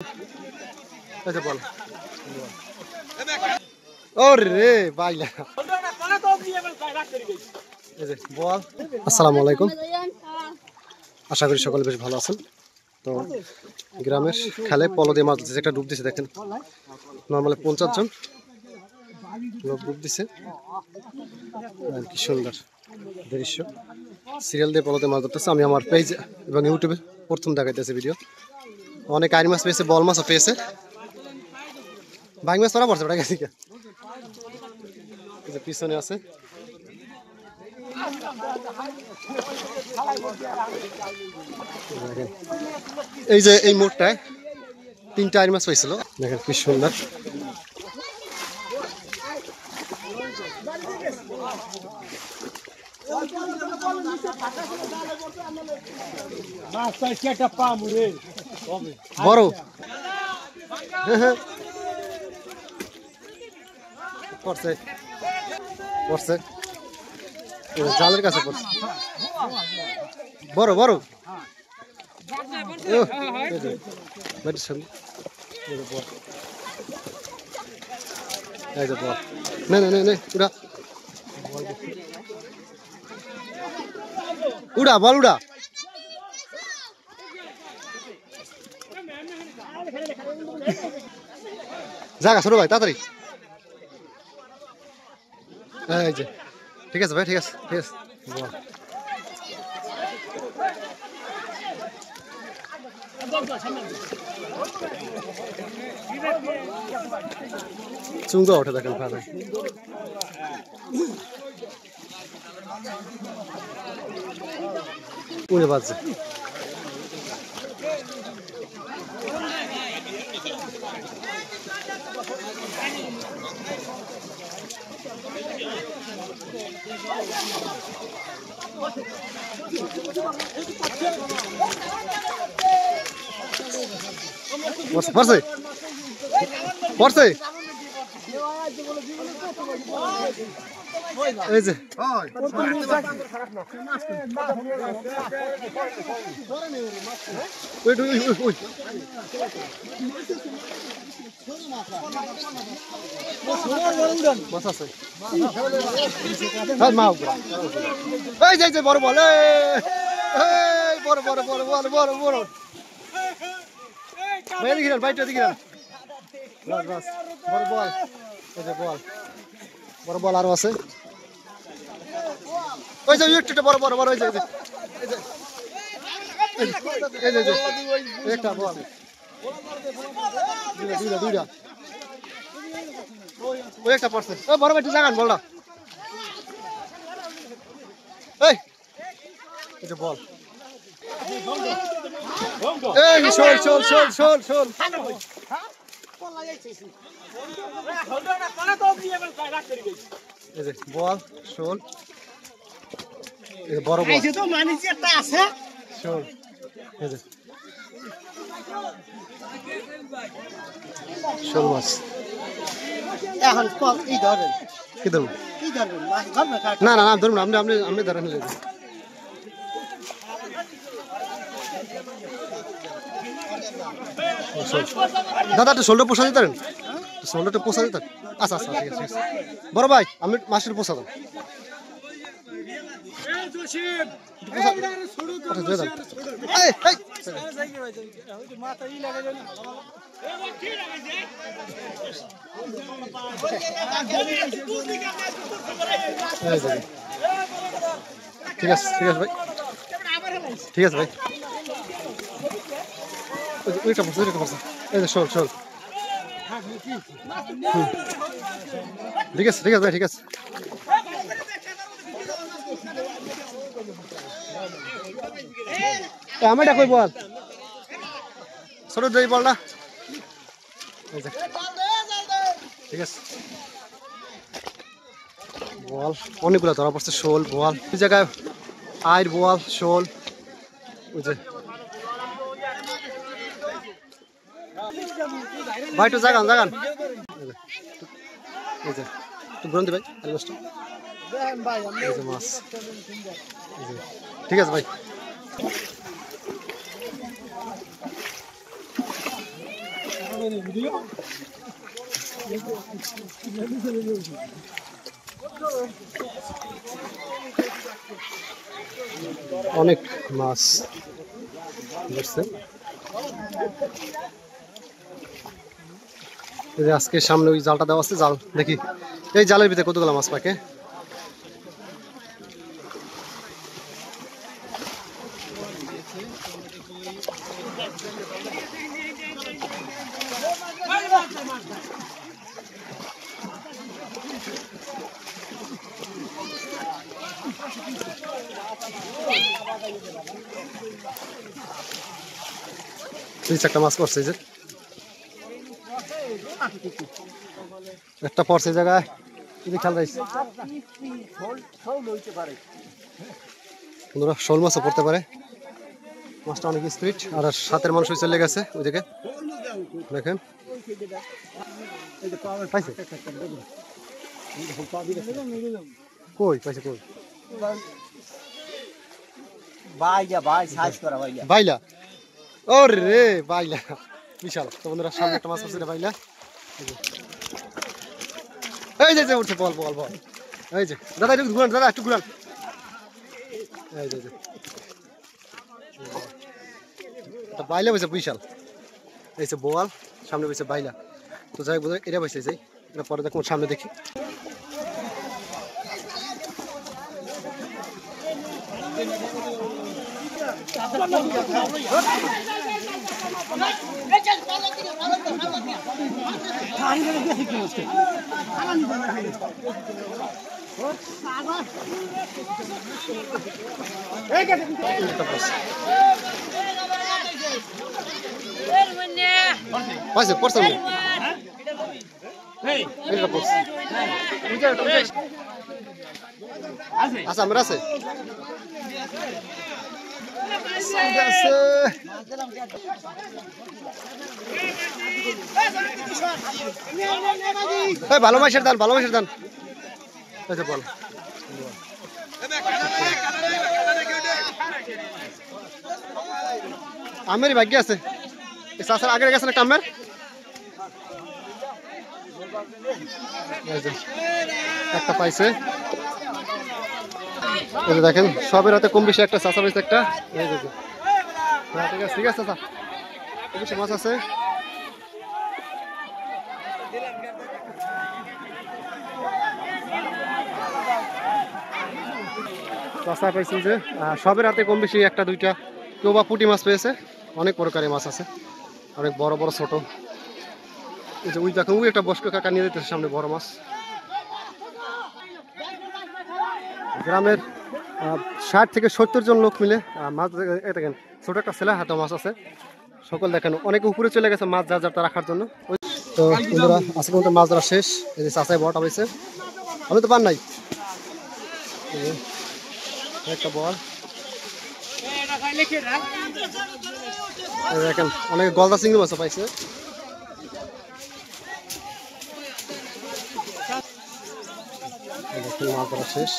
আচ্ছা বল ওরে বাইলা বল। আসসালামু আলাইকুম, আশা করি সকলে বেশ ভালো আছেন। তো গ্রামের খেলে পলো দিয়ে মাছ দিচ্ছে, একটা ডুব দিছে দেখেন, নর্মালি 50 জন লোক ডুব দিছে। কি সুন্দর দৃশ্য, সিরিয়াল দিয়ে পলোতে মাছ ধরতেছে। আমি আমার পেজ এবং ইউটিউবে প্রথম দেখাইতেছি ভিডিও। অনেক আইর মাছ পেয়েছে, বল মাছও পেয়েছে, ভাই মাছ ধরা পড়ছে ওটা গেছে পিছনে আছে। এই যে এই মোড়টায় 3টা আইর মাছ পাইছিল, দেখেন কি সুন্দর। বড় পড়ছে পড়ছে জালের কাছে পড়ছে, বড় বড় উড়া বল উড়া জায়গা ছোট ভাই তাড়াতাড়ি। এই যে ঠিক আছে ভাই, ঠিক আছে ঠিক আছে। চুঙ্গা ওঠে দেখেন ফাঁদে। উড়ে বাজছে পড়ছে পড়ছে এই যে বড় বল, বড় বড় বড় বড় বড় বড় বাইটা দিকে বড় বল, বল বড় বল আরো আছে। ওই যে একটু বড় বড় বড় একটা বল, দুইটা ওই একটা পড়ছে। ও বড় একটু জাগান বলটা, এই যে বল, এই শোল শোল শোল শোল শোল এই যে বল শোল, বড় বল শোল, এই যে শোল মাছ। এখন কি ধরবেন? কি ধরবেন? না না না ধরুন না, আপনি আপনি ধরেন। দাদা একটু শোলটা পোষা দিতেন, শোলটা পোষা দিতেন। আচ্ছা আচ্ছা ঠিক আছে বড় ভাই, আমি মাছের পোষা দেন। ঠিক আছে ঠিক আছে ভাই, ঠিক আছে ভাই। এই যে শোল শোল, ঠিক আছে ঠিক আছে ভাই, ঠিক আছে। আমারটা কই বল, ছোট দেই বল না, ঠিক আছে। বল অনেকগুলো ধরা পড়ছে, শোল বল ওই জায়গায়, আইর বল শোল, ওই যে ভাই একটু জাগান জাগান, এই যে একটু গ্রন্থি ভাই মাছ, ঠিক আছে ভাই। অনেক মাছ ধরছে। আজকে সামনে ওই জালটা দেওয়া আছে, জাল দেখি এই জালের ভিতরে কতগুলো মাছ পাকে। একটা মাছ পড়ছে, যে একটা পড়ছে জায়গায় খেয়াল রাখছে। শোল মাছও পড়তে পারে, মাছটা অনেক স্পিড। আর সাথের মানুষ চলে গেছে ওইদিকে, দেখেন কই পাইছে, কই বাইলা, ওরে রে বাইলা বিশাল। তো বন্ধুরা সামনে একটা মাছ পড়ছে বাইলা, এই যে উঠছে, বল বল বল, এই যে দাদা একটু ঘুরান, দাদা একটু ঘুরান, এই যে বাইলা বসে বিশাল। এই যে বোয়াল, সামনে বসে বাইলা। তো যাই বোধ এটা বসে যাই, এটা পরে দেখো সামনে দেখি। আচ্ছা আমার আছে, ভালো মাছের দান, ভালো মাছের দান, বল আমের ভাগ্য আছে। চাষার আগে গেছে একটা আমের, একটা পাইছে। দেখেন সবের হাতে কম বেশি একটা চাষা পাইছে একটা। ঠিক আছে, ঠিক আছে চাষা, বেশি মাছ আছে। চাষা পাইছি যে সবের হাতে কম বেশি একটা দুইটা, কেউ বা পুঁটি মাছ পেয়েছে। অনেক প্রকারের মাছ আছে, অনেক বড় বড় ছোট। এই যে ওই দেখেন ওই একটা বস্ক কাকা নিয়ে যেতেছে সামনে বড় মাছ। গ্রামের 60 থেকে 70 জন লোক মিলে মাছ দেখেন, ছোট একটা ছেলে হাতে মাছ আছে। সকল দেখেন অনেকে উপরে চলে গেছে মাছ যার যার রাখার জন্য। তো বন্ধুরা আজকে পর্যন্ত মাছ ধরা শেষ। এই যে চাষায় বড়টা পাইছে, আমি তো পান নাই। একটা বল দেখেন, অনেকে গলদা চিংড়ি মাছও পাইছে। মাছ ধরা শেষ।